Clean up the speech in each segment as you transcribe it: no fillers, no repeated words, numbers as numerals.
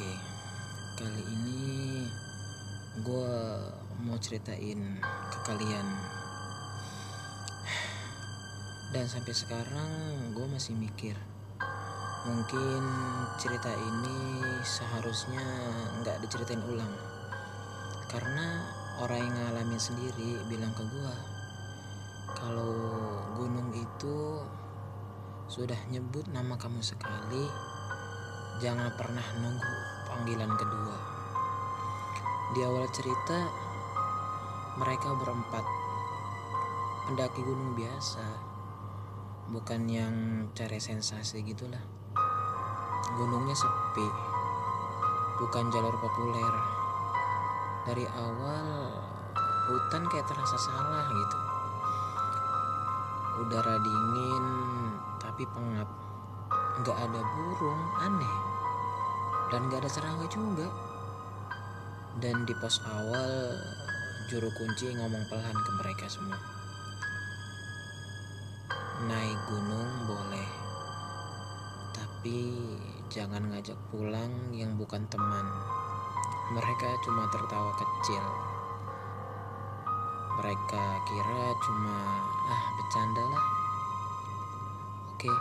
Oke, kali ini gue mau ceritain ke kalian. Dan sampai sekarang gue masih mikir, mungkin cerita ini seharusnya gak diceritain ulang. Karena orang yang ngalamin sendiri bilang ke gue, kalau gunung itu sudah nyebut nama kamu sekali, jangan pernah nunggu panggilan kedua. Di awal cerita, mereka berempat pendaki gunung biasa, bukan yang cari sensasi gitulah. Gunungnya sepi, bukan jalur populer. Dari awal hutan kayak terasa salah gitu. Udara dingin tapi pengap, gak ada burung aneh, dan gak ada serangga juga. Dan di pos awal, juru kunci ngomong pelan ke mereka semua, naik gunung boleh, tapi jangan ngajak pulang yang bukan teman. Mereka cuma tertawa kecil. Mereka kira cuma bercanda lah. Oke,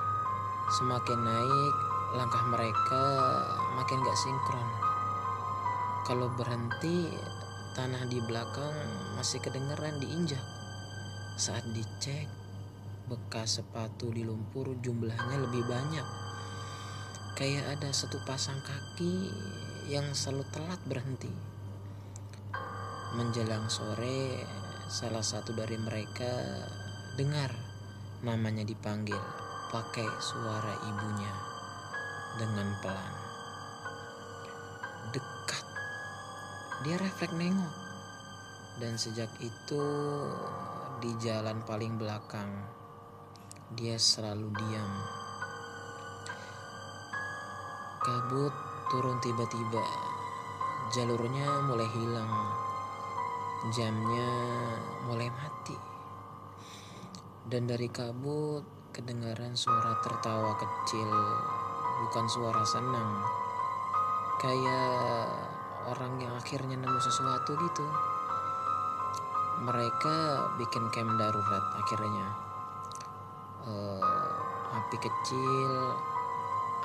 semakin naik, langkah mereka makin gak sinkron. Kalau berhenti, tanah di belakang masih kedengeran diinjak. Saat dicek, bekas sepatu di lumpur jumlahnya lebih banyak. Kayak ada satu pasang kaki yang selalu telat berhenti. Menjelang sore, salah satu dari mereka dengar namanya dipanggil pakai suara ibunya dengan pelan. Dekat. Dia refleks nengok. Dan sejak itu, di jalan paling belakang, dia selalu diam. Kabut turun tiba-tiba. Jalurnya mulai hilang. Jamnya mulai mati. Dan dari kabut kedengaran suara tertawa kecil, bukan suara senang. Kayak orang yang akhirnya nemu sesuatu gitu. Mereka bikin camp darurat akhirnya. Api kecil,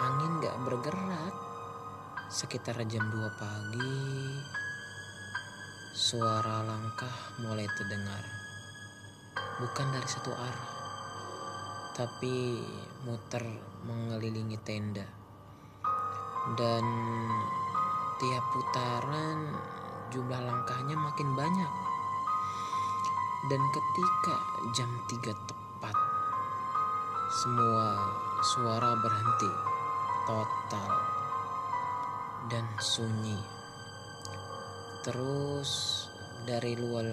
angin gak bergerak. Sekitar jam 2 pagi, suara langkah mulai terdengar. Bukan dari satu arah, tapi muter mengelilingi tenda. Dan tiap putaran jumlah langkahnya makin banyak. Dan ketika jam 3 tepat, semua suara berhenti total dan sunyi. Terus dari luar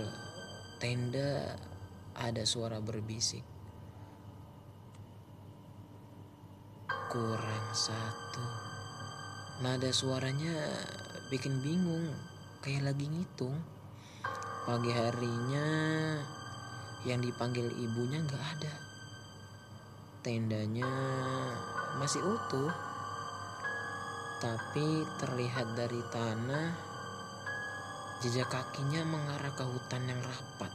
tenda ada suara berbisik, kurang satu. Nada suaranya bikin bingung, kayak lagi ngitung. Pagi harinya yang dipanggil ibunya gak ada. Tendanya masih utuh, tapi terlihat dari tanah jejak kakinya mengarah ke hutan yang rapat.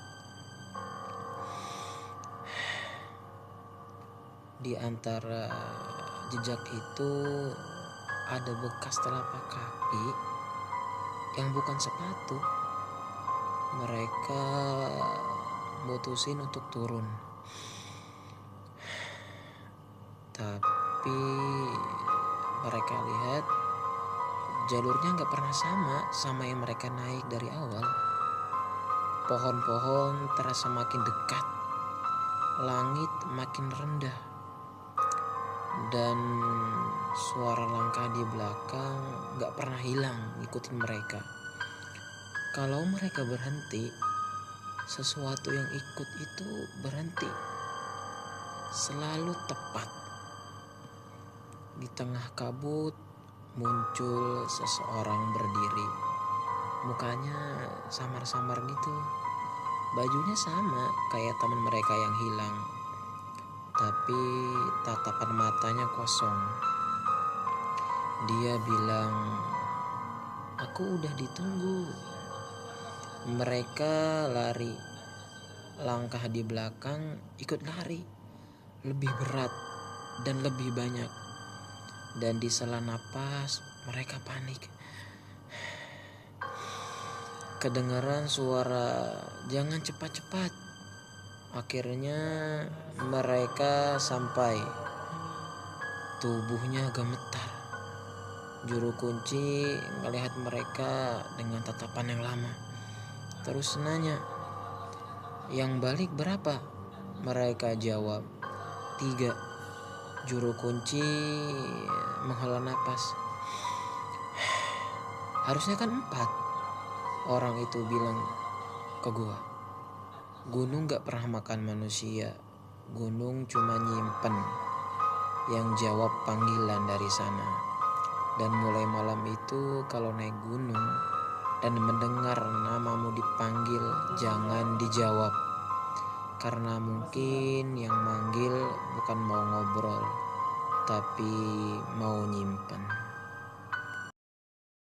Di antara jejak itu ada bekas telapak kaki yang bukan sepatu. Mereka mutusin untuk turun, tapi mereka lihat jalurnya gak pernah sama yang mereka naik dari awal. Pohon-pohon terasa makin dekat, langit makin rendah, dan suara langkah di belakang gak pernah hilang ngikutin mereka. Kalau mereka berhenti, sesuatu yang ikut itu berhenti. Selalu tepat. Di tengah kabut muncul seseorang berdiri. Mukanya samar-samar gitu. Bajunya sama kayak teman mereka yang hilang, tapi tatapan matanya kosong. Dia bilang, Aku udah ditunggu. Mereka lari. Langkah di belakang ikut lari. Lebih berat dan lebih banyak. Dan di sela napas mereka panik. Kedengaran suara, "Jangan cepat-cepat." Akhirnya mereka sampai. Tubuhnya gemetar. Juru kunci melihat mereka dengan tatapan yang lama. Terus nanya, "Yang balik berapa?" Mereka jawab, "3." Juru kunci menghela napas. "Harusnya kan 4." Orang itu bilang ke gua. Gunung gak pernah makan manusia. Gunung cuma nyimpen yang jawab panggilan dari sana. Dan mulai malam itu kalau naik gunung dan mendengar namamu dipanggil, jangan dijawab. Karena mungkin yang manggil bukan mau ngobrol, tapi mau nyimpen.